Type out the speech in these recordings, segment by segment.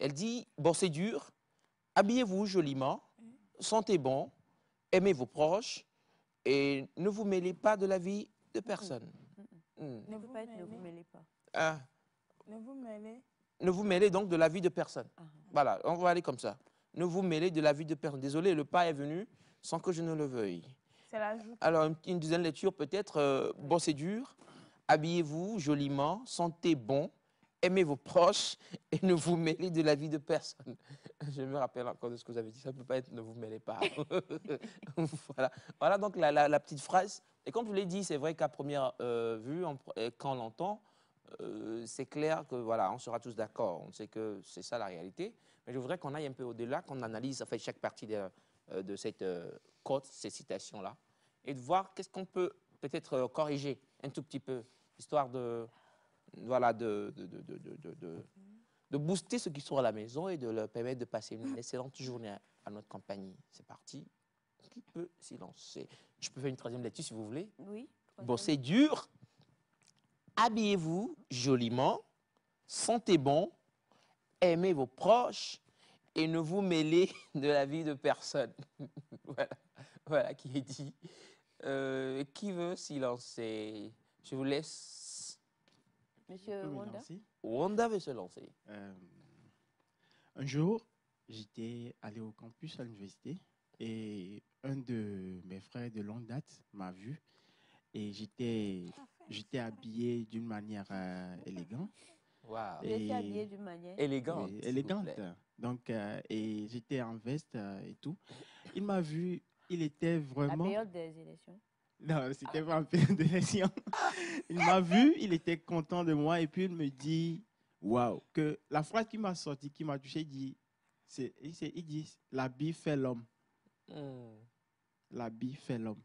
Elle dit, bossez dur, habillez-vous joliment, sentez bon, aimez vos proches et ne vous mêlez pas de la vie de personne. Ne vous mêlez. Ne vous mêlez pas. Ah, Ne vous mêlez. ne vous mêlez donc de la vie de personne. Voilà, on va aller comme ça. Ne vous mêlez de la vie de personne. Désolé, le pas est venu sans que je ne le veuille. C'est l'ajout. Alors, une deuxième lecture peut-être, bossez dur, habillez-vous joliment, sentez bon, aimez vos proches et ne vous mêlez de la vie de personne. Je me rappelle encore de ce que vous avez dit, ça ne peut pas être ne vous mêlez pas. Voilà. Voilà donc la petite phrase. Et comme je l'ai dit, c'est vrai qu'à première vue, quand on l'entend, c'est clair que voilà, on sera tous d'accord. On sait que c'est ça la réalité. Mais je voudrais qu'on aille un peu au-delà, qu'on analyse en fait, chaque partie de cette quote, ces citations-là, et de voir qu'est-ce qu'on peut peut-être corriger un tout petit peu, histoire de, voilà, de booster ceux qui sont à la maison et de leur permettre de passer une excellente journée à notre compagnie. C'est parti. Qui peut s'y lancer? Je peux faire une troisième lecture si vous voulez. Oui. Bossez dur, habillez-vous joliment, sentez bon, aimez vos proches et ne vous mêlez de la vie de personne. Voilà, voilà qui est dit. Qui veut s'y lancer? Je vous laisse. Monsieur Wanda. Wanda veut se lancer. Un jour, j'étais allé au campus à l'université et un de mes frères de longue date m'a vu et j'étais habillé d'une manière élégante. Wow. J'étais habillé d'une manière élégante. Oui, élégante. Donc, et j'étais en veste et tout. Il m'a vu, il était vraiment... La période des élections. Non, c'était pas en période d'élection. Il m'a vu, il était content de moi et puis il me dit, waouh, que la phrase qui m'a sorti, qui m'a touché, il dit, l'habit fait l'homme. L'habit fait l'homme.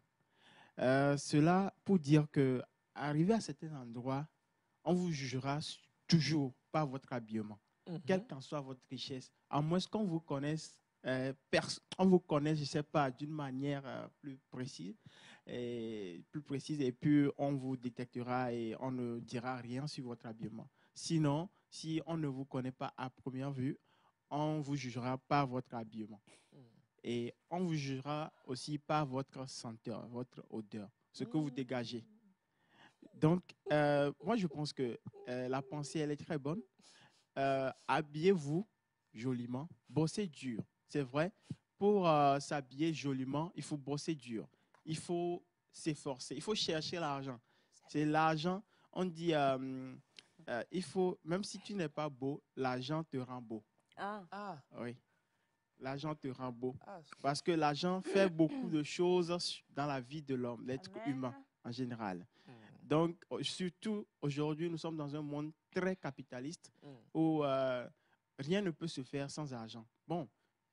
Cela pour dire que, arrivé à certains endroits, on vous jugera toujours par votre habillement, quelle qu'en soit votre richesse, à moins qu'on vous connaisse, on vous connaisse, je ne sais pas, d'une manière plus précise, et puis on vous détectera et on ne dira rien sur votre habillement. Sinon, si on ne vous connaît pas à première vue, on vous jugera par votre habillement. Et on vous jugera aussi par votre senteur, votre odeur, ce que vous dégagez. Donc, moi, je pense que la pensée, elle est très bonne. Habillez-vous joliment, bossez dur. C'est vrai, pour s'habiller joliment, il faut bosser dur. Il faut s'efforcer, il faut chercher l'argent. C'est l'argent, on dit, il faut, même si tu n'es pas beau, l'argent te rend beau. Ah. Oui, l'argent te rend beau. Parce que l'argent fait beaucoup de choses dans la vie de l'homme, l'être humain en général. Donc, surtout aujourd'hui, nous sommes dans un monde très capitaliste où rien ne peut se faire sans argent. Bon,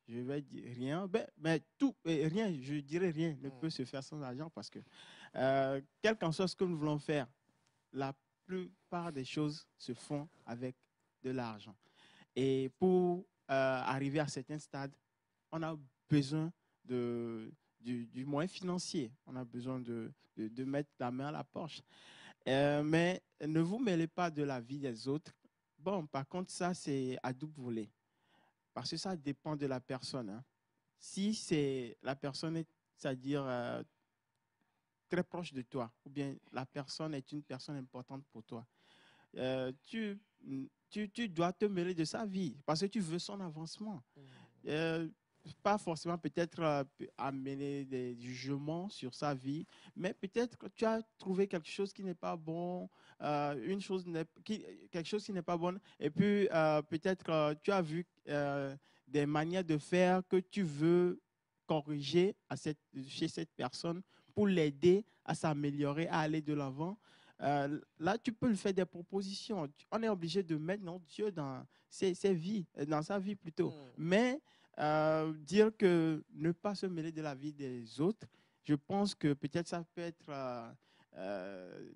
je vais dire rien, mais tout, rien, je dirais rien ne peut se faire sans argent parce que, quel qu'en soit ce que nous voulons faire, la plupart des choses se font avec de l'argent. Et pour arriver à certains stades, on a besoin du moyen financier. On a besoin de mettre la main à la poche. Mais ne vous mêlez pas de la vie des autres. Bon, par contre, ça, c'est à double volet. Parce que ça dépend de la personne. Hein. Si c'est la personne, c'est-à-dire très proche de toi, ou bien la personne est une personne importante pour toi, tu dois te mêler de sa vie parce que tu veux son avancement. Pas forcément peut-être amener des jugements sur sa vie, mais peut-être que tu as trouvé quelque chose qui n'est pas bon, quelque chose qui n'est pas bon, et puis peut-être tu as vu des manières de faire que tu veux corriger chez cette personne pour l'aider à s'améliorer, à aller de l'avant. Là, tu peux lui faire des propositions. On est obligé de mettre notre Dieu dans dans sa vie plutôt. Mais dire que ne pas se mêler de la vie des autres, je pense que peut-être ça peut être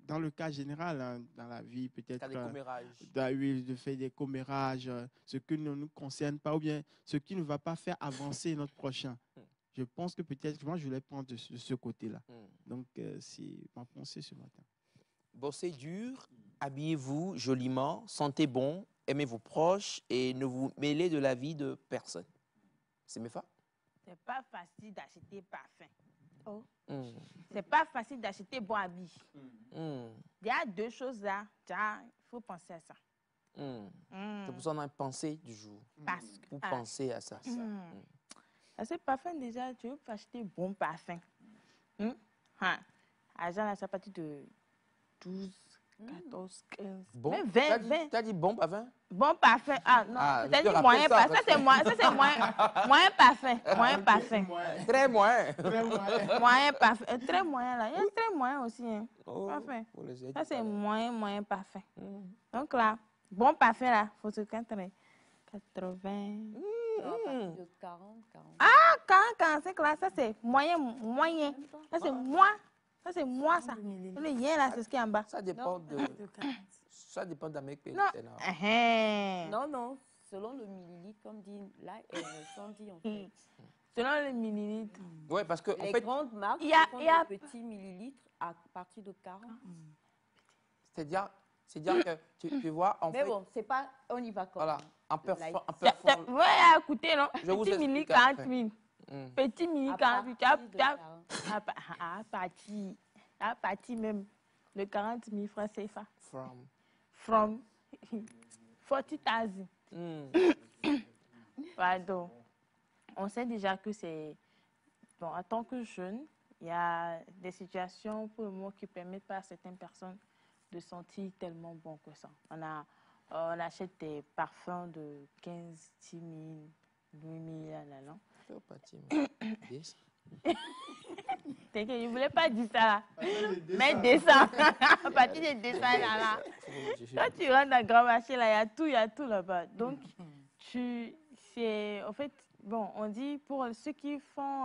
dans le cas général, hein, dans la vie, peut-être de faire des commérages, ce qui ne nous concerne pas ou bien ce qui ne va pas faire avancer notre prochain. Je pense que peut-être, moi, je voulais prendre de ce côté-là. Donc, c'est ma pensée ce matin. Bossez dur, habillez-vous joliment, sentez bon, aimez vos proches et ne vous mêlez de la vie de personne. C'est mes femmes? C'est pas facile d'acheter parfum. Oh. C'est pas facile d'acheter bon habit. Il y a deux choses là. Il faut penser à ça. C'est pour ça qu'on a pensé du jour. Parce que Vous pensez à ça. Ce parfum, déjà, tu veux acheter bon parfum. Argent, là, c'est à partir de 12, 14, 15, Bon, même 20. Tu as dit bon parfum? Bon parfum. Ah non, t'as dit moyen parfum. Ça, c'est moyen parfum. Moyen parfum. Très moyen. Moyen parfum. Très moyen, là. Il y a très moyen aussi. Hein. Oh, Parfum. les Ça, c'est moyen parfum. Donc là, bon parfum, là, il faut se calmer. 80. De 40, 40. Ah, 40, 45, là, ça, c'est moyen. Ça, c'est moi. Ça, c'est moi, ça. Le yen, là, c'est ce qui est en bas. Ça dépend de... Ça dépend d'Amérique. Non, selon le millilitre, comme dit là, sont dit en fait. Selon le millilitre. Oui, parce que, Les en fait, grandes marques, il y a des petits millilitres à partir de 40. c'est-à-dire que tu vois, en Mais fait... bon, c'est pas... On y va comme Voilà, un peu Oui, écoutez, non? Je vous Petit millilitre, explique 40 000. Petit millilitre, 40 000. À partir même de 40 000 francs CFA. From 40,000. Pardon. On sait déjà que c'est... Bon, en tant que jeune, il y a des situations pour le moment qui ne permettent pas à certaines personnes de sentir tellement bon que ça. On achète des parfums de 15, 10 000, 8 000, là, non? T'inquiète, je ne voulais pas dire ça là. Mais descends. À partir des dessins là. Quand tu rentres dans le grand marché là, il y a tout là-bas. Donc, en fait, bon, on dit pour ceux qui font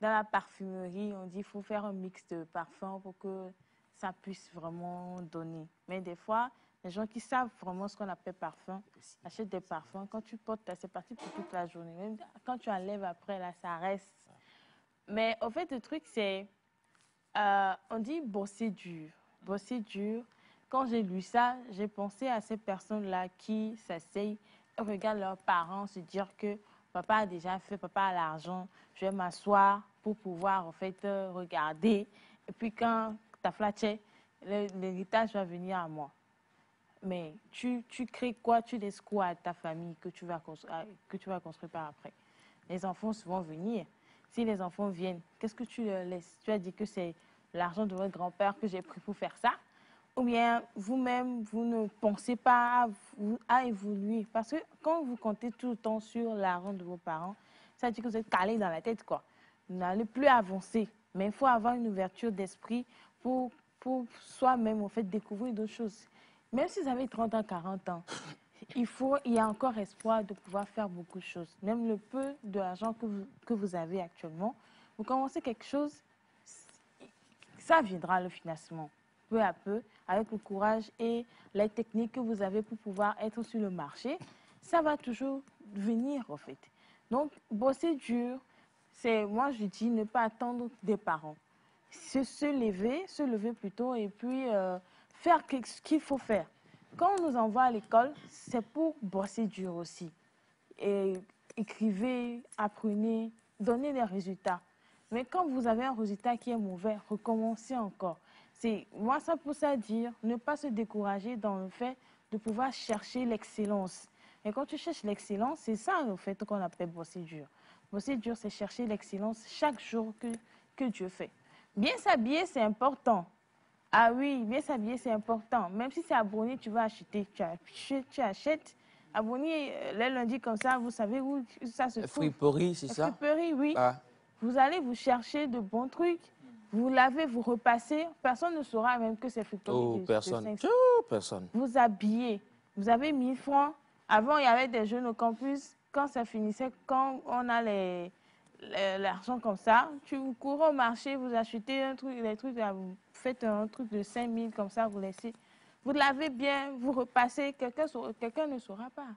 dans la parfumerie, on dit qu'il faut faire un mix de parfums pour que ça puisse vraiment donner. Mais des fois, les gens qui savent vraiment ce qu'on appelle parfum achètent des parfums. Quand tu portes, c'est parti pour toute la journée. Même quand tu enlèves après, là, ça reste. Mais au fait, le truc, c'est, on dit bosser dur. Bosser dur. Quand j'ai lu ça, j'ai pensé à ces personnes-là qui s'asseyent et regardent leurs parents se dire que papa a déjà fait, papa a l'argent, je vais m'asseoir pour pouvoir, en fait, regarder. Et puis quand ta flatché, l'héritage va venir à moi. Mais tu crées quoi? Tu laisses quoi à ta famille que tu vas construire par après? Les enfants vont venir. Si les enfants viennent, qu'est-ce que tu leur laisses? Tu as dit que c'est l'argent de votre grand-père que j'ai pris pour faire ça? Ou bien vous-même, vous ne pensez pas à évoluer? Parce que quand vous comptez tout le temps sur l'argent de vos parents, ça veut dire que vous êtes calé dans la tête, quoi. Vous n'allez plus avancer. Mais il faut avoir une ouverture d'esprit pour soi-même, en fait, découvrir d'autres choses. Même si vous avez 30 ans, 40 ans, il y a encore espoir de pouvoir faire beaucoup de choses. Même le peu de l'argent que vous avez actuellement, vous commencez quelque chose, ça viendra le financement, peu à peu, avec le courage et les techniques que vous avez pour pouvoir être sur le marché, ça va toujours venir en fait. Donc, bosser dur, c'est, moi je dis, ne pas attendre des parents. Se lever plutôt et puis faire ce qu'il faut faire. Quand on nous envoie à l'école, c'est pour bosser dur aussi. Et écrivez, apprenez, donnez des résultats. Mais quand vous avez un résultat qui est mauvais, recommencez encore. Moi, ça pousse à dire, ne pas se décourager dans le fait de pouvoir chercher l'excellence. Et quand tu cherches l'excellence, c'est ça, en fait, qu'on appelle bosser dur. Bosser dur, c'est chercher l'excellence chaque jour que Dieu fait. Bien s'habiller, c'est important. Ah oui, bien s'habiller, c'est important. Même si c'est à Brony, tu vas acheter. Tu achètes. À Brony, les lundis comme ça, vous savez où ça se trouve. Friperie, c'est ça? Friperie, oui. Ah. Vous allez vous chercher de bons trucs. Vous lavez, vous repassez. Personne ne saura même que c'est friperie. Oh, personne. Personne. Vous habillez. Vous avez 1000 francs. Avant, il y avait des jeunes au campus. Quand ça finissait, quand on a l'argent comme ça, vous courez au marché, vous achetez un truc, les trucs, là, vous faites un truc de 5 000 comme ça, vous laissez. Vous lavez bien, vous repassez, quelqu'un ne saura pas.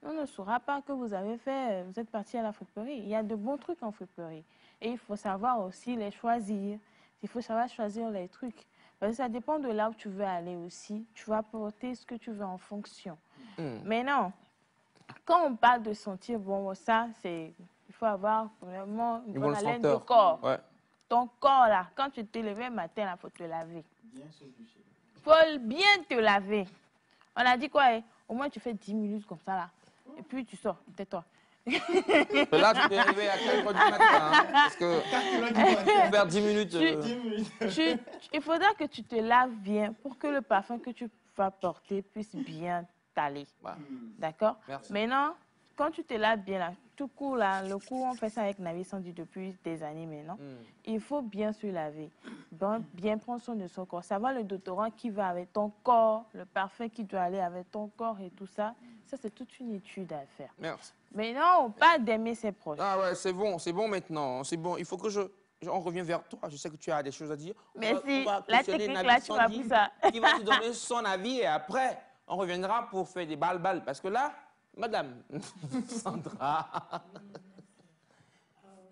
On ne saura pas que vous avez fait, vous êtes parti à la friperie. Il y a de bons trucs en friperie. Et il faut savoir aussi les choisir. Il faut savoir choisir les trucs. Parce que ça dépend de là où tu veux aller aussi. Tu vas porter ce que tu veux en fonction. Mais non, quand on parle de sentir bon, ça, c'est... Il faut avoir vraiment une bonne haleine de corps. Ouais. Ton corps, là, quand tu te lèves le matin, il faut te laver. Il faut bien te laver. On a dit quoi? Au moins, tu fais 10 minutes comme ça, là. Et puis, tu sors. Tais-toi. Là, tu t'es réveillé à 4 heures du matin. Hein, parce que vers 10 minutes... il faudra que tu te laves bien pour que le parfum que tu vas porter puisse bien t'aller. D'accord? Maintenant, quand tu te laves bien, là, tout court, là, le coup, on fait ça avec Navi Sandy depuis des années maintenant. Il faut bien se laver, bien prendre soin de son corps. Savoir le déodorant qui va avec ton corps, le parfum qui doit aller avec ton corps et tout ça. Ça, c'est toute une étude à faire. Merci. Mais non, pas d'aimer ses proches. Ah ouais, c'est bon maintenant. C'est bon. Il faut que on revient vers toi. Je sais que tu as des choses à dire. Merci. La technique, là, tu m'as pris ça. Qui va te donner son avis et après, on reviendra pour faire des balles. Parce que là, madame Sandra...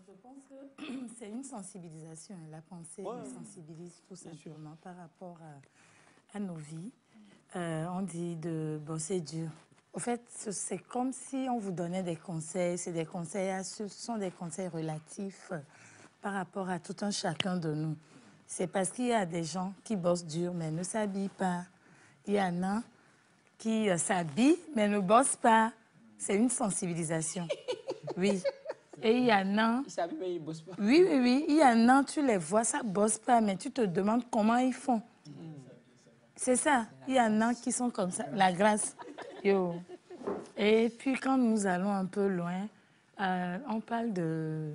Je pense que c'est une sensibilisation. La pensée nous sensibilise tout simplement par rapport à nos vies. On dit de bosser dur. Au fait, c'est comme si on vous donnait des conseils. Ce sont des conseils relatifs par rapport à tout un chacun de nous. C'est parce qu'il y a des gens qui bossent dur mais ne s'habillent pas. Il y en a qui s'habillent mais ne bossent pas. C'est une sensibilisation. Oui. Et il y en a... Ils s'habillent mais ils ne bossent pas. Oui. Il y en a, tu les vois, ça ne bosse pas, mais tu te demandes comment ils font. C'est ça. Il y en a qui sont comme ça. La grâce. Yo. Et puis, quand nous allons un peu loin, on parle de...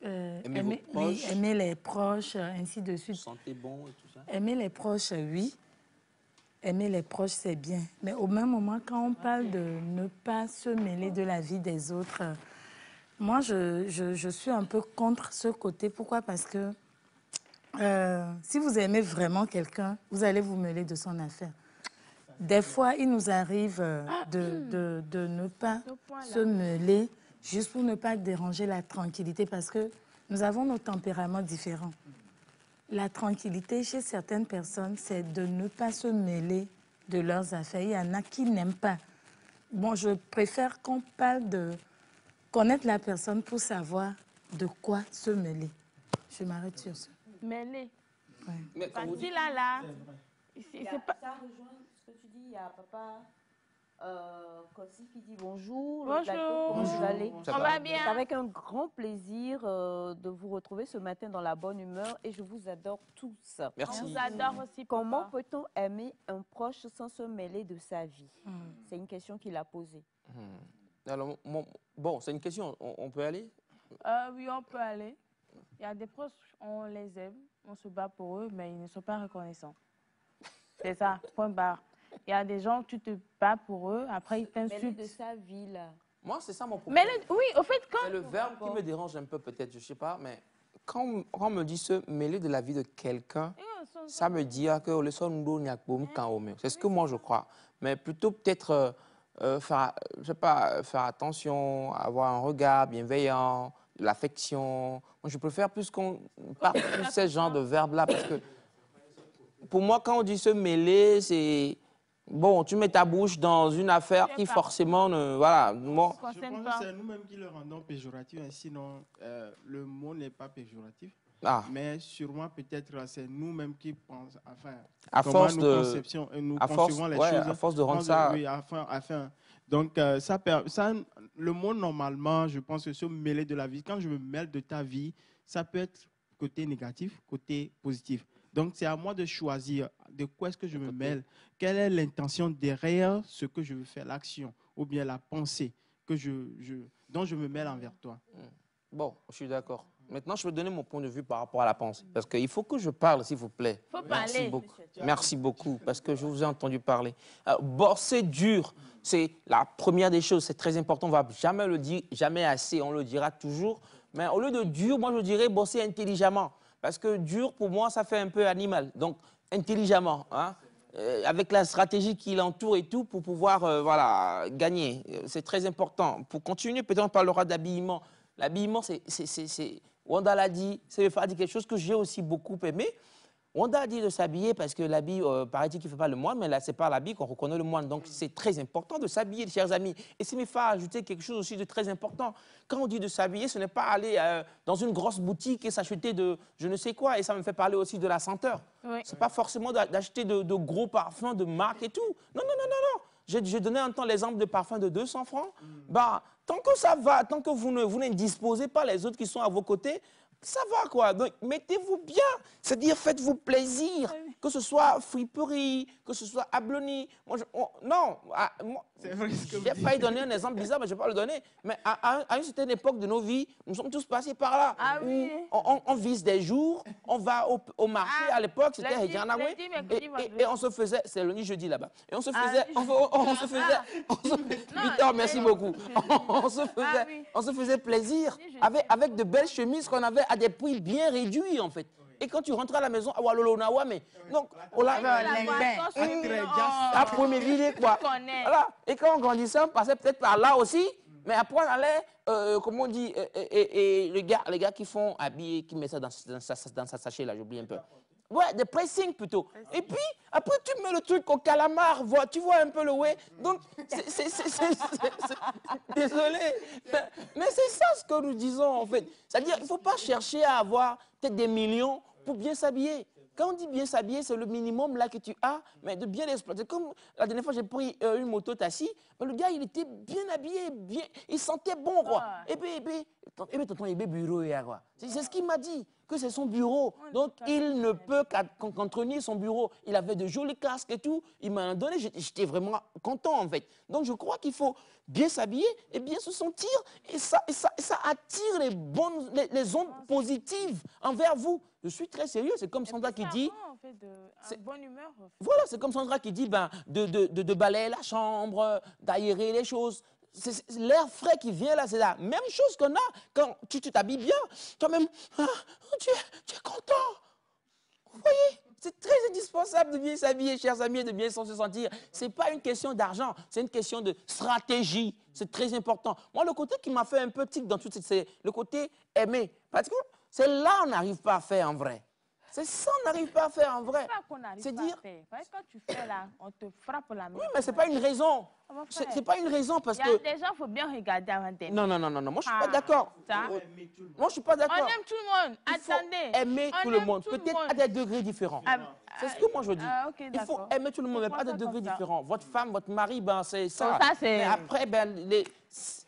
aimer les proches, ainsi de suite. Sentez bon et tout ça. Aimer les proches, oui. Aimer les proches, c'est bien. Mais au même moment, quand on parle de ne pas se mêler de la vie des autres, moi, je suis un peu contre ce côté. Pourquoi? Parce que si vous aimez vraiment quelqu'un, vous allez vous mêler de son affaire. Des fois, il nous arrive de ne pas se mêler juste pour ne pas déranger la tranquillité parce que nous avons nos tempéraments différents. La tranquillité chez certaines personnes, c'est de ne pas se mêler de leurs affaires. Il y en a qui n'aiment pas. Bon, je préfère qu'on parle de connaître la personne pour savoir de quoi se mêler. Je m'arrête sur ça. Mêler. Mais quand vous dites là, ça rejoint ce que tu dis. Il y a papa Kossi qui dit bonjour. Bonjour. Comment vous allez? On va bien. C'est avec un grand plaisir de vous retrouver ce matin dans la bonne humeur et je vous adore tous. Merci. On vous adore aussi. Comment peut-on aimer un proche sans se mêler de sa vie? C'est une question qu'il a posée. Alors, bon, c'est une question. On peut aller? Oui, on peut aller. Il y a des proches, on les aime, on se bat pour eux, mais ils ne sont pas reconnaissants. C'est ça, point barre. Il y a des gens, tu te bats pour eux, après ils t'insultent. Mêler de sa vie, là. Moi, c'est ça mon problème. Oui, au fait, quand... C'est le verbe qui me dérange un peu, peut-être, je ne sais pas, mais quand on me dit se mêler de la vie de quelqu'un, ça me dit que le son n'y a pas. C'est ce que moi je crois. Mais plutôt peut-être faire, je sais pas, faire attention, avoir un regard bienveillant, de l'affection. Moi, je préfère plus qu'on parle plus de ce genre de verbes-là, parce que pour moi, quand on dit se mêler, c'est... Bon, tu mets ta bouche dans une affaire qui forcément ne... Voilà. Bon. Je pense que c'est nous-mêmes qui le rendons péjoratif. Sinon, le mot n'est pas péjoratif. Mais sûrement, peut-être, c'est nous-mêmes qui pensons... Enfin, à force nous concevons les choses. À force de rendre ça... Oui, donc, le mot, normalement, je pense que se mêler de la vie, quand je me mêle de ta vie, ça peut être côté négatif, côté positif. Donc, c'est à moi de choisir de quoi est-ce que je me mêle, quelle est l'intention derrière ce que je veux faire, l'action ou bien la pensée que dont je me mêle envers toi. Bon, je suis d'accord. Maintenant, je vais donner mon point de vue par rapport à la pensée. Parce qu'il faut que je parle, s'il vous plaît. Il faut parler. Beaucoup. Merci beaucoup, parce que je vous ai entendu parler. Bosser dur, c'est la première des choses. C'est très important. On ne va jamais le dire, jamais assez. On le dira toujours. Mais au lieu de dur, moi, je dirais bosser intelligemment. Parce que dur, pour moi, ça fait un peu animal. Donc, intelligemment, hein, avec la stratégie qui l'entoure et tout, pour pouvoir voilà, gagner. C'est très important. Pour continuer, peut-être on parlera d'habillement. L'habillement, c'est Wanda l'a dit, c'est quelque chose que j'ai aussi beaucoup aimé. Wanda a dit de s'habiller parce que l'habit, paraît-il qu'il ne fait pas le moine, mais là, c'est par l'habit qu'on reconnaît le moine. Donc, c'est très important de s'habiller, chers amis. Et c'est mes frères ajouter quelque chose aussi de très important. Quand on dit de s'habiller, ce n'est pas aller dans une grosse boutique et s'acheter de je ne sais quoi. Et ça me fait parler aussi de la senteur. Oui. Ce n'est pas forcément d'acheter de gros parfums de marque et tout. Non, non, non, non, non. J'ai donné un temps l'exemple de parfum de 200 francs. Bah, tant que ça va, tant que vous n'indisposez pas les autres qui sont à vos côtés, ça va quoi. Donc, mettez-vous bien. C'est-à-dire, faites-vous plaisir. Que ce soit friperie, que ce soit abloni. Moi, non. J'ai failli donner un exemple bizarre, mais je ne vais pas le donner. Mais à une certaine époque de nos vies, nous sommes tous passés par là. Ah, oui. On vise des jours, on va au marché. À l'époque, c'était Hedjanaway. Et on se faisait, c'est lundi, jeudi là-bas. Et on se faisait, Victor, merci beaucoup. On se faisait plaisir avec de belles chemises qu'on avait à des prix bien réduits, en fait. Et quand tu rentres à la maison, à Walolonawa, mais donc, on l'a première ville, quoi. Voilà. Et quand on grandissait, on passait peut-être par là aussi, mais après, on allait, comment on dit, et les gars qui font habiller, qui mettent ça dans sa sachet, là, j'oublie un peu. Ouais, des pressings plutôt. Et puis, après, tu mets le truc au calamar, tu vois un peu le way. Donc, désolé, mais c'est ça ce que nous disons, en fait. C'est-à-dire, il ne faut pas chercher à avoir peut-être des millions pour bien s'habiller. Quand on dit bien s'habiller, c'est le minimum là que tu as, mais de bien l'exploiter. Comme la dernière fois, j'ai pris une moto taxi, le gars, il était bien habillé, bien, il sentait bon, quoi. Et puis, tonton, il est bureau, quoi. C'est ce qu'il m'a dit, que c'est son bureau. Donc, il ne peut qu'entretenir son bureau. Il avait de jolis casques et tout. Il m'a donné, j'étais vraiment content, en fait. Donc, je crois qu'il faut bien s'habiller et bien se sentir. Et ça attire les ondes positives envers vous. Je suis très sérieux. C'est comme Sandra qui dit... bonne humeur. Voilà, c'est comme Sandra qui dit de balayer la chambre, d'aérer les choses. L'air frais qui vient là, c'est la même chose qu'on a quand tu t'habilles bien. Toi-même, tu es content. Vous voyez, c'est très indispensable de bien s'habiller, chers amis, et de bien se sentir. Ce n'est pas une question d'argent, c'est une question de stratégie. C'est très important. Moi, le côté qui m'a fait un peu tic dans tout, c'est le côté aimer. Parce que c'est là qu'on n'arrive pas à faire en vrai. C'est ça qu'on n'arrive pas à faire en vrai. C'est dire... Quand tu fais là, on te frappe la main. Oui, mais ce n'est pas une raison. C'est pas une raison parce que... Il y a des gens, il faut bien regarder avant d'aimer. Non, moi je ne suis pas d'accord. Moi je ne suis pas d'accord. On aime tout le monde. Attendez. Aimer tout le monde, peut-être à des degrés différents. C'est ce que moi je dis. Il faut aimer tout le monde, mais à des degrés différents. Votre femme, votre mari, ben c'est ça. Mais après,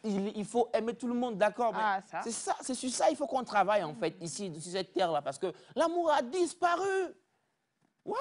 il faut aimer tout le monde, d'accord. C'est ça, c'est sur ça il faut qu'on travaille en fait, ici, sur cette terre-là, parce que l'amour a disparu. Ouais.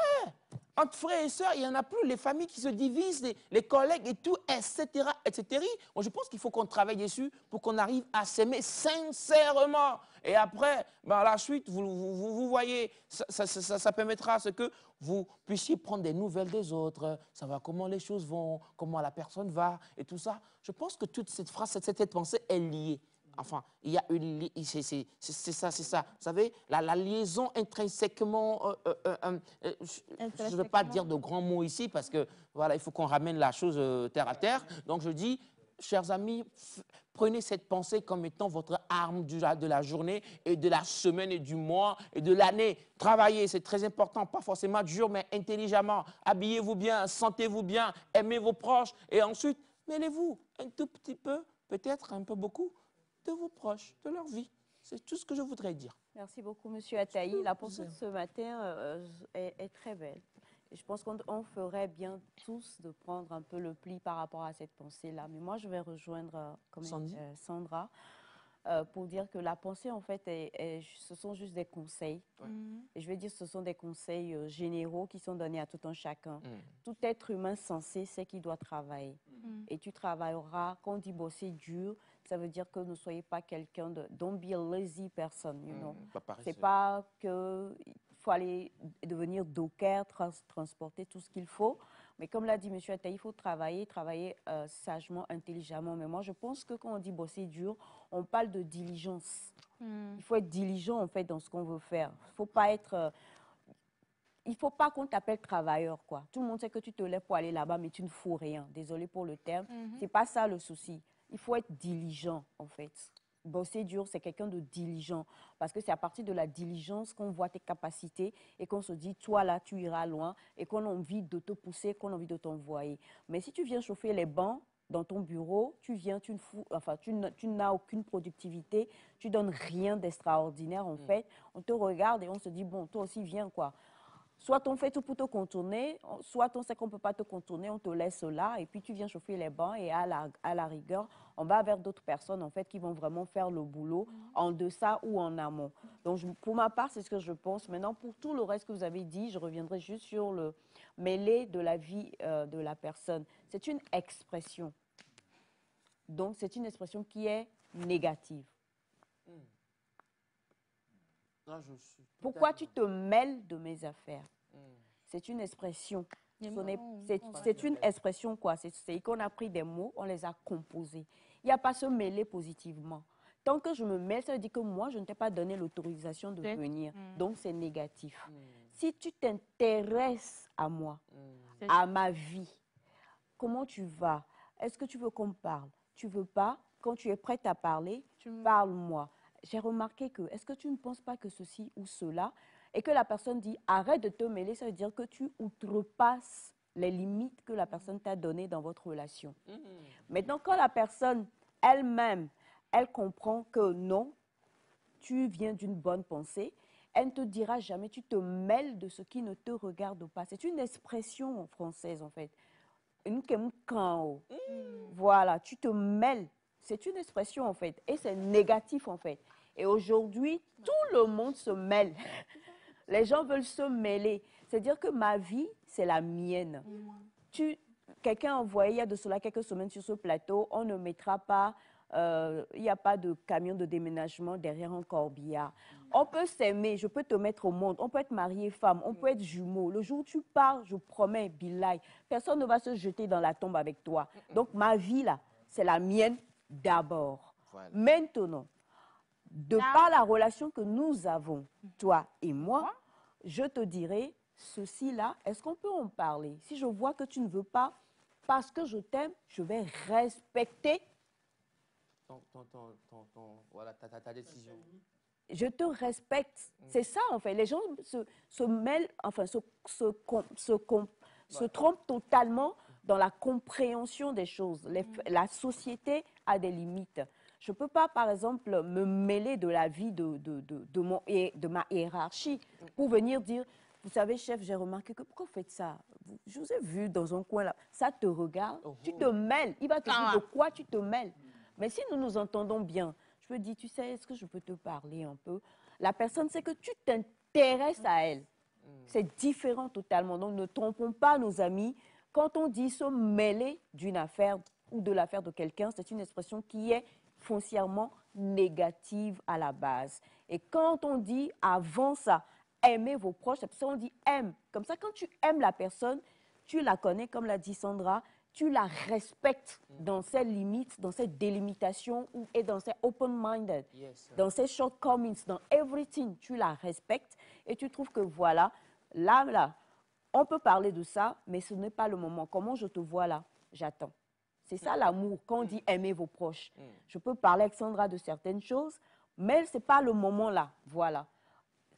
Entre frères et sœurs, il n'y en a plus. Les familles qui se divisent, les collègues et tout, etc., etc. Moi, je pense qu'il faut qu'on travaille dessus pour qu'on arrive à s'aimer sincèrement. Et après, la suite, vous voyez, ça permettra à ce que vous puissiez prendre des nouvelles des autres, savoir comment les choses vont, comment la personne va et tout ça. Je pense que toute cette phrase, cette pensée est liée. Enfin, il y a une... C'est ça. Vous savez, la liaison intrinsèquement... je ne vais pas dire de grands mots ici parce que, voilà, il faut qu'on ramène la chose terre à terre. Donc, je dis, chers amis, prenez cette pensée comme étant votre arme de la journée et de la semaine et du mois et de l'année. Travaillez, c'est très important, pas forcément dur, mais intelligemment. Habillez-vous bien, sentez-vous bien, aimez vos proches et ensuite, mêlez-vous un tout petit peu, peut-être un peu beaucoup, de vos proches, de leur vie. C'est tout ce que je voudrais dire. Merci beaucoup, Monsieur Ataï. La pensée de ce matin est très belle. Et je pense qu'on ferait bien tous de prendre un peu le pli par rapport à cette pensée-là. Mais moi, je vais rejoindre Sandra pour dire que la pensée, en fait, ce sont juste des conseils. Et je vais dire ce sont des conseils généraux qui sont donnés à tout un chacun. Tout être humain sensé sait qu'il doit travailler. Et tu travailleras, quand on dit bosser dur, ça veut dire que ne soyez pas quelqu'un de... Don't be a lazy person, you know. C'est pas qu'il faut aller devenir docker, transporter tout ce qu'il faut. Mais comme l'a dit M. Ataï, il faut travailler sagement, intelligemment. Mais moi, je pense que quand on dit bosser dur, on parle de diligence. Il faut être diligent, en fait, dans ce qu'on veut faire. Il faut pas être... il ne faut pas qu'on t'appelle travailleur, quoi. Tout le monde sait que tu te lèves pour aller là-bas, mais tu ne fous rien. Désolée pour le terme. C'est pas ça le souci. Il faut être diligent, en fait. bosser dur, c'est quelqu'un de diligent. Parce que c'est à partir de la diligence qu'on voit tes capacités et qu'on se dit, toi là, tu iras loin et qu'on a envie de te pousser, qu'on a envie de t'envoyer. Mais si tu viens chauffer les bancs dans ton bureau, tu n'as aucune productivité, tu donnes rien d'extraordinaire en fait. On te regarde et on se dit, bon, toi aussi viens quoi. Soit on fait tout pour te contourner, soit on sait qu'on ne peut pas te contourner, on te laisse là et puis tu viens chauffer les bancs et à la rigueur, on va vers d'autres personnes en fait qui vont vraiment faire le boulot en deçà ou en amont. Donc pour ma part, c'est ce que je pense. Maintenant, pour tout le reste que vous avez dit, je reviendrai juste sur le mêlé de la vie de la personne. C'est une expression. Donc c'est une expression qui est négative. Non, Pourquoi tu te mêles de mes affaires? C'est une expression. C'est une expression quoi? C'est qu'on a pris des mots, on les a composés. Il n'y a pas se mêler positivement. Tant que je me mêle, ça veut dire que moi, je ne t'ai pas donné l'autorisation de venir. Donc, c'est négatif. Si tu t'intéresses à moi, à ma vie, comment tu vas? Est-ce que tu veux qu'on parle? Tu veux pas? Quand tu es prête à parler, parle-moi. J'ai remarqué que, est-ce que tu ne penses pas que ceci ou cela, et que la personne dit, arrête de te mêler, ça veut dire que tu outrepasses les limites que la personne t'a données dans votre relation. Maintenant, quand la personne elle-même, elle comprend que non, tu viens d'une bonne pensée, elle ne te dira jamais, tu te mêles de ce qui ne te regarde pas. C'est une expression française, en fait. Voilà, tu te mêles. C'est une expression, en fait, et c'est négatif, en fait. Et aujourd'hui, tout le monde se mêle. Les gens veulent se mêler. C'est-à-dire que ma vie, c'est la mienne. Quelqu'un a envoyé il y a de cela quelques semaines sur ce plateau, on ne mettra pas, il n'y a pas de camion de déménagement derrière un corbillard. On peut s'aimer, je peux te mettre au monde, on peut être marié femme, on peut être jumeaux. Le jour où tu pars, je promets, Billahi, personne ne va se jeter dans la tombe avec toi. Donc ma vie là, c'est la mienne d'abord. Voilà. Maintenant, de par la relation que nous avons, toi et moi, je te dirai, ceci là, est-ce qu'on peut en parler? Si je vois que tu ne veux pas, parce que je t'aime, je vais respecter voilà, ta décision. Je te respecte. C'est ça, en fait. Les gens se mêlent, enfin, se trompent totalement dans la compréhension des choses. La société a des limites. Je ne peux pas, par exemple, me mêler de la vie de ma hiérarchie pour venir dire, vous savez, chef, j'ai remarqué que pourquoi vous faites ça? Je vous ai vu dans un coin là. Ça te regarde, tu te mêles. Il va te dire de quoi tu te mêles. Mais si nous nous entendons bien, je peux dire, tu sais, est-ce que je peux te parler un peu? La personne sait que tu t'intéresses à elle. C'est différent totalement. Donc, ne trompons pas nos amis. Quand on dit se mêler d'une affaire ou de l'affaire de quelqu'un, c'est une expression qui est foncièrement négative à la base. Et quand on dit avant ça, aimez vos proches, c'est parce qu'on dit aime. Comme ça, quand tu aimes la personne, tu la connais, comme l'a dit Sandra, tu la respectes dans ses limites, dans ses délimitations et dans ses open-minded, dans ses shortcomings, dans everything. Tu la respectes et tu trouves que voilà, là, on peut parler de ça, mais ce n'est pas le moment. Comment je te vois là? J'attends. C'est ça l'amour, quand on dit aimer vos proches. Je peux parler avec Sandra de certaines choses, mais ce n'est pas le moment là. Voilà.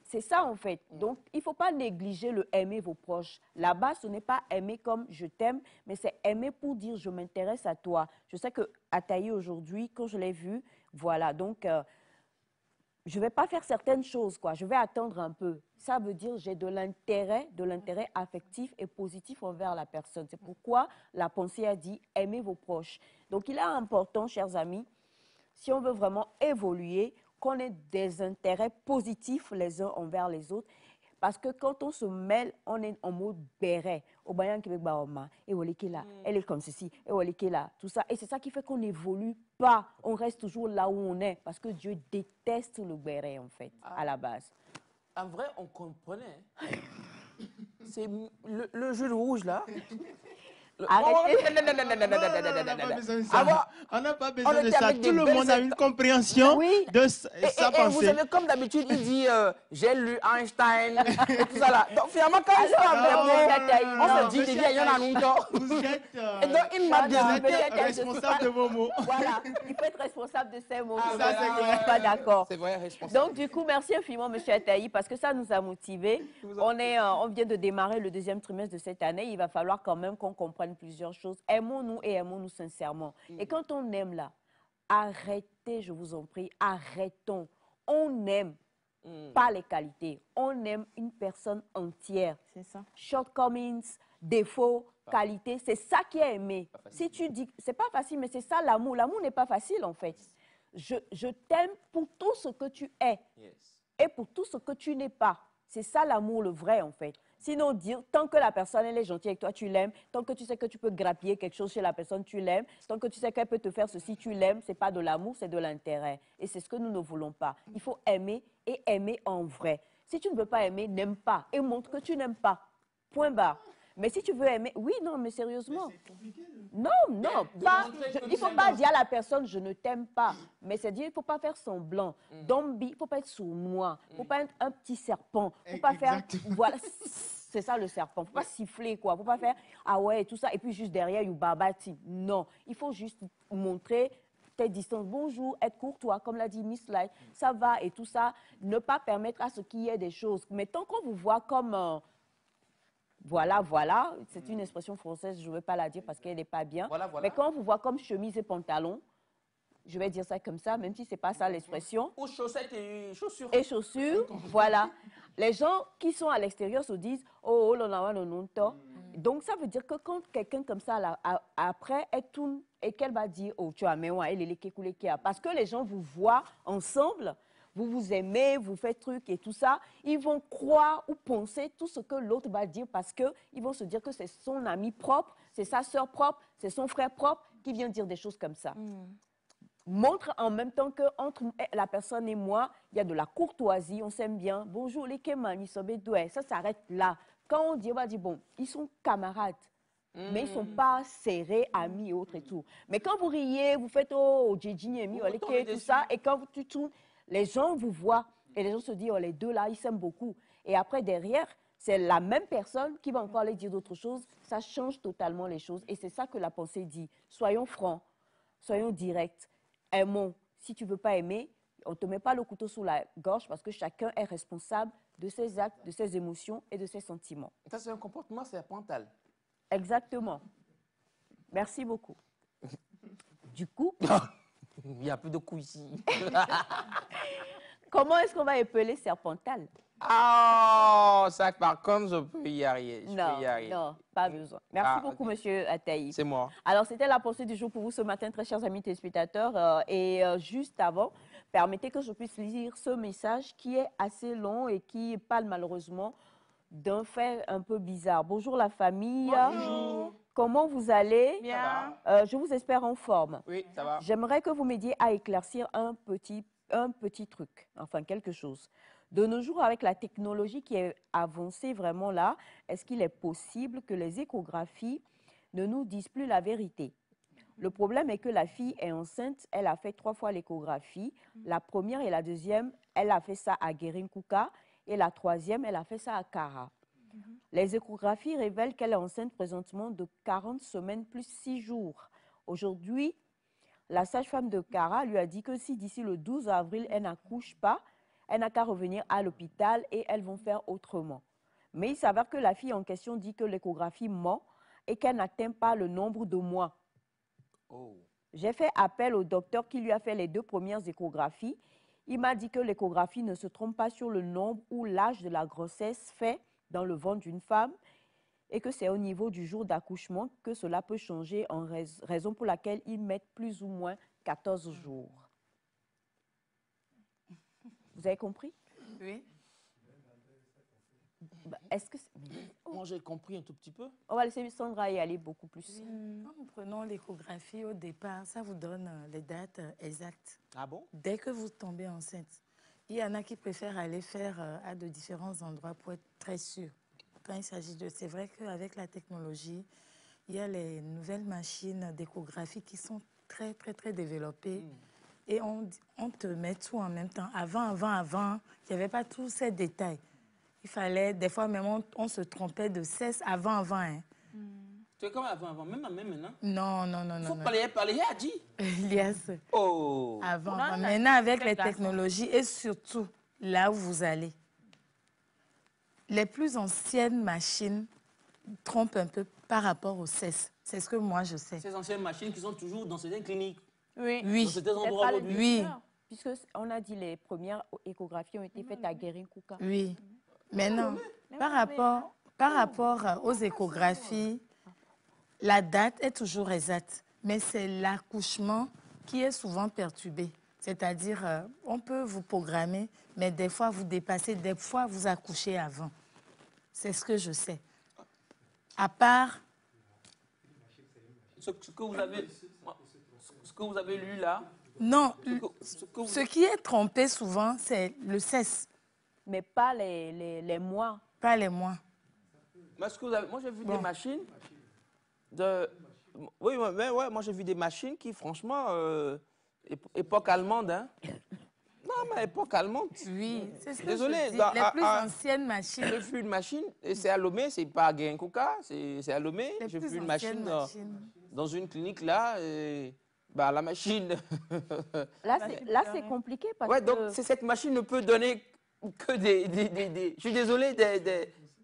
C'est ça en fait. Donc, il ne faut pas négliger le aimer vos proches. Là-bas, ce n'est pas aimer comme je t'aime, mais c'est aimer pour dire je m'intéresse à toi. Je sais que Ataï aujourd'hui, quand je l'ai vu, voilà. Donc, je ne vais pas faire certaines choses, quoi. Je vais attendre un peu. Ça veut dire j'ai de l'intérêt affectif et positif envers la personne. C'est pourquoi la pensée a dit aimez vos proches. Donc, il est important, chers amis, si on veut vraiment évoluer, qu'on ait des intérêts positifs les uns envers les autres. Parce que quand on se mêle, on est en mode béret. Au Bayan Québec, elle est comme ceci, et là, tout ça. Et c'est ça qui fait qu'on n'évolue pas. On reste toujours là où on est. Parce que Dieu déteste le béret, en fait, à la base. En vrai, on comprenait. C'est le jeu rouge, là. Arrêtez. On n'a pas besoin de ça. Tout le monde a une compréhension de sa pensée. Vous savez, comme d'habitude, il dit j'ai lu Einstein et tout ça là. Donc finalement, quand il on se dit, il y en a longtemps. Vous êtes responsable de vos mots. Voilà, il peut être responsable de ses mots. Ça, c'est clair. Je suis pas d'accord. C'est vrai, responsable. Donc, du coup, merci infiniment, M. Attaï, parce que ça nous a motivés. On vient de démarrer le deuxième trimestre de cette année. Il va falloir quand même qu'on comprenne plusieurs choses. Aimons-nous et aimons-nous sincèrement. Et quand on aime là, arrêtez, je vous en prie, arrêtons. On aime pas les qualités. On aime une personne entière. C'est ça. Shortcomings, défauts, qualités, c'est ça qui est aimé. Si tu dis, c'est pas facile, mais c'est ça l'amour. L'amour n'est pas facile en fait. Je t'aime pour tout ce que tu es et pour tout ce que tu n'es pas. C'est ça l'amour, le vrai en fait. Sinon, dire, tant que la personne elle est gentille avec toi, tu l'aimes. Tant que tu sais que tu peux grappiller quelque chose chez la personne, tu l'aimes. Tant que tu sais qu'elle peut te faire ceci, tu l'aimes. Ce n'est pas de l'amour, c'est de l'intérêt. Et c'est ce que nous ne voulons pas. Il faut aimer et aimer en vrai. Si tu ne veux pas aimer, n'aime pas et montre que tu n'aimes pas. Point barre. Mais si tu veux aimer, oui, non, mais sérieusement. Non, pas, il ne faut pas dire à la personne, je ne t'aime pas. Mais c'est dire, il ne faut pas faire semblant. Il ne faut pas être sournois. Il ne faut pas être un petit serpent. Il ne faut pas faire, voilà, c'est ça le serpent. Il ne faut pas siffler, quoi. Il ne faut pas faire, ah ouais, et tout ça. Et puis juste derrière, you babati. Non, il faut juste montrer tes distances. Bonjour, être courtois, comme l'a dit Miss Light. Ça va et tout ça. Ne pas permettre à ce qu'il y ait des choses. Mais tant qu'on vous voit comme... voilà, c'est une expression française, je ne veux pas la dire parce qu'elle n'est pas bien. Voilà. Mais quand on vous voit comme chemise et pantalon, je vais dire ça comme ça, même si ce n'est pas ça l'expression. Ou chaussettes et chaussures. Et chaussures, voilà. Les gens qui sont à l'extérieur se disent, oh, l'on a un tort. Donc, ça veut dire que quand quelqu'un comme ça, là, après, elle tourne et qu'elle va dire, oh, tu as mais ouais, elle est parce que les gens vous voient ensemble. Vous vous aimez, vous faites truc et tout ça, ils vont croire ou penser tout ce que l'autre va dire parce qu'ils vont se dire que c'est son ami propre, c'est sa soeur propre, c'est son frère propre qui vient dire des choses comme ça. Montre en même temps qu'entre la personne et moi, il y a de la courtoisie, on s'aime bien. Bonjour les Kémani, ça s'arrête là. Quand on dit, on va dire, bon, ils sont camarades. Mais ils ne sont pas serrés, amis et autres et tout. Mais quand vous riez, vous faites, oh, Djedjini, tout ça, et quand tu tournes, les gens vous voient et les gens se disent, oh, les deux là, ils s'aiment beaucoup. Et après, derrière, c'est la même personne qui va encore aller dire d'autres choses. Ça change totalement les choses. Et c'est ça que la pensée dit. Soyons francs, soyons directs, aimons. Si tu ne veux pas aimer, on ne te met pas le couteau sous la gorge parce que chacun est responsable de ses actes, de ses émotions et de ses sentiments. Ça, c'est un comportement serpental. Exactement. Merci beaucoup. Du coup... Il n'y a plus de coups ici. Comment est-ce qu'on va épeler serpental? Ah, ça, par contre, je peux y arriver. Non, pas besoin. Merci beaucoup, Monsieur Attaï. C'est moi. Alors, c'était la pensée du jour pour vous ce matin, très chers amis téléspectateurs. Juste avant, permettez que je puisse lire ce message qui est assez long et qui parle malheureusement d'un fait un peu bizarre. Bonjour la famille. Bonjour. Comment vous allez? Bien. Je vous espère en forme. Oui, ça va. J'aimerais que vous m'aidiez à éclaircir un petit truc, enfin quelque chose. De nos jours, avec la technologie qui est avancée vraiment là, est-ce qu'il est possible que les échographies ne nous disent plus la vérité? Le problème est que la fille est enceinte, elle a fait 3 fois l'échographie. La première et la deuxième, elle a fait ça à Guérin-Kouka et la troisième, elle a fait ça à Kara. Les échographies révèlent qu'elle est enceinte présentement de 40 semaines plus 6 jours. Aujourd'hui, la sage-femme de Kara lui a dit que si d'ici le 12 avril, elle n'accouche pas, elle n'a qu'à revenir à l'hôpital et elles vont faire autrement. Mais il s'avère que la fille en question dit que l'échographie ment et qu'elle n'atteint pas le nombre de mois. Oh. J'ai fait appel au docteur qui lui a fait les 2 premières échographies. Il m'a dit que l'échographie ne se trompe pas sur le nombre ou l'âge de la grossesse fait dans le ventre d'une femme et que c'est au niveau du jour d'accouchement que cela peut changer, en raison pour laquelle ils mettent plus ou moins 14 jours. Vous avez compris? Oui. Est-ce que Moi, j'ai compris un tout petit peu. On va laisser Sandra y aller beaucoup plus. En prenant l'échographie au départ, ça vous donne les dates exactes. Ah bon? Dès que vous tombez enceinte. Il y en a qui préfèrent aller faire à de différents endroits pour être très sûr. Quand il s'agit de... C'est vrai qu'avec la technologie, il y a les nouvelles machines d'échographie qui sont très, très, très développées. Et on te met tout en même temps. Avant, il n'y avait pas tous ces détails. Il fallait, des fois même, on se trompait de 16 avant. Hein. Tu es comme avant, même maintenant? Non. Il faut parler, a dit. Yes. Oh. Avant. Maintenant, avec les technologies et surtout, là où vous allez, les plus anciennes machines trompent un peu par rapport aux 16. C'est ce que moi, je sais. Ces anciennes machines qui sont toujours dans certaines cliniques. Oui. Dans certains endroits aujourd'hui. Oui. Puisqu'on a dit les premières échographies ont été faites à Guérin-Kouka. Oui. Mais non, par rapport aux échographies, la date est toujours exacte. Mais c'est l'accouchement qui est souvent perturbé. C'est-à-dire, on peut vous programmer, mais des fois, vous dépassez, des fois, vous accouchez avant. C'est ce que je sais. À part... Ce que vous avez lu là. Non, ce qui est trompé souvent, c'est le cesse. Mais pas les mois. Pas les mois. Mais moi, j'ai vu des machines Oui, mais ouais, moi, j'ai vu des machines qui, franchement, époque allemande, hein. Non, mais époque allemande. Oui, c'est ce que désolé, je dis. Les plus anciennes machines. J'ai vu une machine, et c'est à Lomé, c'est pas à Guérin-Kouka, c'est à Lomé. J'ai vu une machine dans une clinique là, et bah, la machine... Là, c'est compliqué parce ouais, que... donc cette machine ne peut donner que je suis désolé,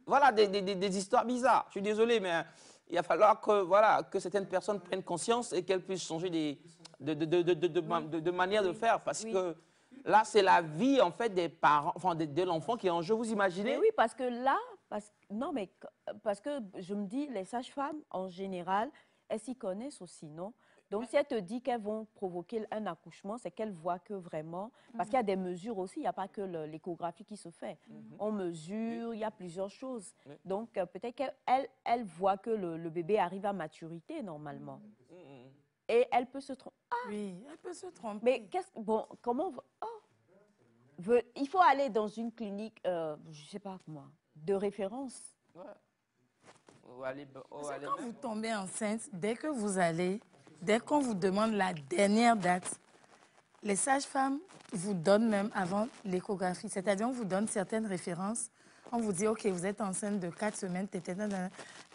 voilà, des histoires bizarres. Je suis désolé, mais il va falloir que, voilà, que certaines personnes prennent conscience et qu'elles puissent changer de manière de faire, parce que là, c'est la vie, en fait, des parents, enfin, de l'enfant qui est en jeu, vous imaginez? Mais oui, parce que là, parce que je me dis, les sages-femmes, en général, elles s'y connaissent aussi, non? Donc, si elles te disent qu'elles vont provoquer un accouchement, c'est qu'elles voient que vraiment... Parce qu'il y a des mesures aussi, il n'y a pas que l'échographie qui se fait. On mesure, il y a plusieurs choses. Donc, peut-être qu'elle voit que le bébé arrive à maturité, normalement. Et elle peut se tromper. Ah, oui, elle peut se tromper. Mais bon, comment... il faut aller dans une clinique, je ne sais pas moi, de référence. Ouais. Quand vous tombez enceinte, dès que vous allez... Dès qu'on vous demande la dernière date, les sages-femmes vous donnent même avant l'échographie. C'est-à-dire, on vous donne certaines références. On vous dit, OK, vous êtes enceinte de 4 semaines,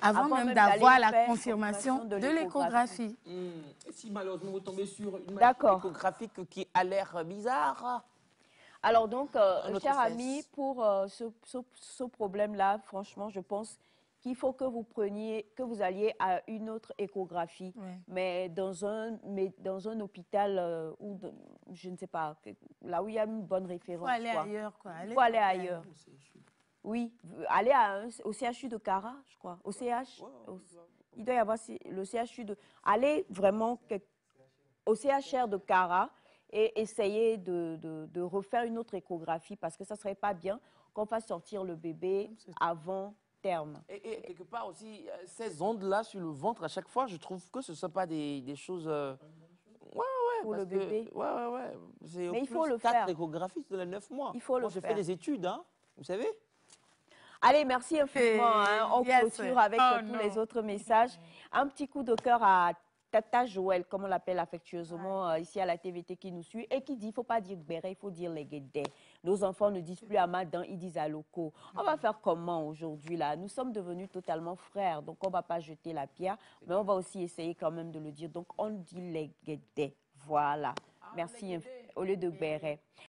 avant même d'avoir la confirmation de l'échographie. Et si malheureusement vous tombez sur une échographie qui a l'air bizarre? Alors donc, cher ami, pour ce problème-là, franchement, je pense qu'il faut que vous alliez à une autre échographie, mais dans un hôpital où, je ne sais pas, là où il y a une bonne référence. Il faut aller ailleurs, quoi. Il faut aller ailleurs. Oui, aller au CHU de Cara, je crois. Au CH. Il doit y avoir le CHU de... Allez vraiment au CHR de Cara et essayer de refaire une autre échographie parce que ça ne serait pas bien qu'on fasse sortir le bébé avant... terme. Et quelque part aussi, ces ondes-là sur le ventre, à chaque fois, je trouve que ce ne sont pas des choses... pour le bébé. Mais il faut le 4 faire. échographies dans les 9 mois. Il faut le faire. J'ai fait des études, hein, vous savez. Allez, merci infiniment. On clôture avec tous les autres messages. Un petit coup de cœur à Tata Joël, comme on l'appelle affectueusement ici à la TVT qui nous suit, et qui dit, il ne faut pas dire Béret, il faut dire les Guédés. Nos enfants ne disent plus Amadan, ils disent Aloko. On va faire comment aujourd'hui là? Nous sommes devenus totalement frères, donc on ne va pas jeter la pierre, mais on va aussi essayer quand même de le dire. Donc on dit les Guédés. Voilà. Merci au lieu de Béret.